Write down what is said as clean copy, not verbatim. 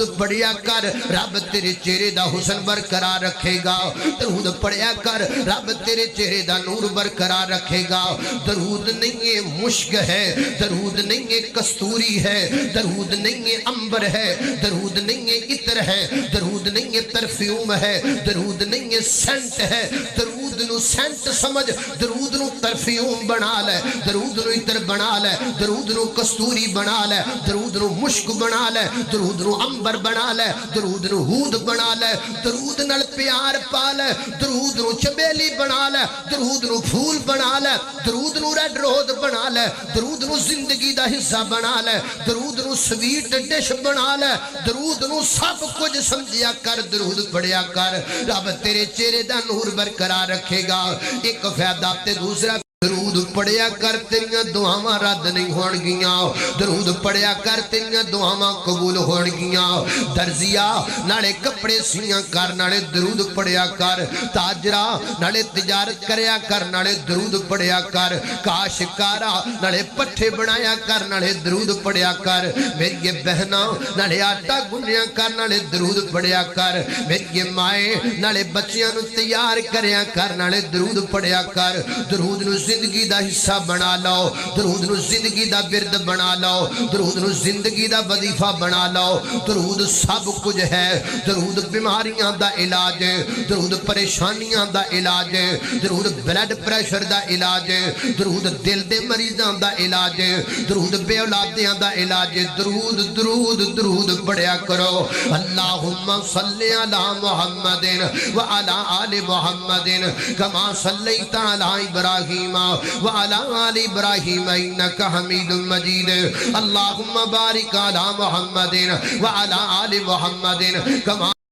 درود پڑھیا کر رب تیرے چہرے دا حسن برقرار رکھے گا درود پڑھیا کر رب تیرے چہرے دا نور برقرار رکھے گا درود نہیں ہے مشک ہے درود نہیں ہے کستوری ہے درود نہیں ہے امبر ہے درود نہیں ہے عطر ہے درود نہیں ہے پرفیوم ہے درود نہیں ہے سینٹ ہے درود نو سینٹ سمجھ درود نو پرفیوم بنا لے درود نو عطر بنا لے درود نو کستوری بنا لے درود نو مشک بنا لے درود نو امبر بنا لے درود نو ہود بنا لے درود نال پیار پا لے درود نو چبیلی بنا لے درود نو پھول بنا لے درود نو ریڈ روز بنا لے درود نو زندگی دا حصہ بنا لے درود نو سویٹ ڈش بنا لے درود نو سب کچھ سمجھیا کر درود پڑھیا کر رب تیرے چہرے دا نور برقرار رکھے گا ایک فائدہ تے دوسرا درود پڑھیا کر تیریاں دعاواں رد نہیں ہون گیاں درود پڑھیا کر تیریاں دعاواں قبول ہون گیاں درزیا نالے کپڑے سیاں کر نالے درود پڑھیا کر تاجرہ نالے تجارت کریا کر نالے درود پڑھیا کر کاشکارا نالے پٹھے بنایا کر نالے درود پڑھیا کر میری بہنا نالے آٹا گنیا کر نالے درود پڑھیا کر میری مائے نالے بچیاں نو تیار کریا کر نالے درود پڑھیا کر درود نو زندگی دا حصہ بنا لو درود نو زندگی دا برد بنا لو درود نو زندگی دا وظیفہ بنا لو درود سب کچھ ہے درود بیماریاں دا علاج درود پریشانیاں دا علاج درود بلڈ پریشر دا علاج درود دل دے مریضاں دا علاج درود بے اولادیاں دا علاج درود درود درود پڑھیا کرو اللہم صلی علی محمد وعلی آل محمد کما صلیت علی ابراہیم وعلى آل إبراهيم إنك حميد مجيد اللهم بارك على محمد وعلى آل محمد كما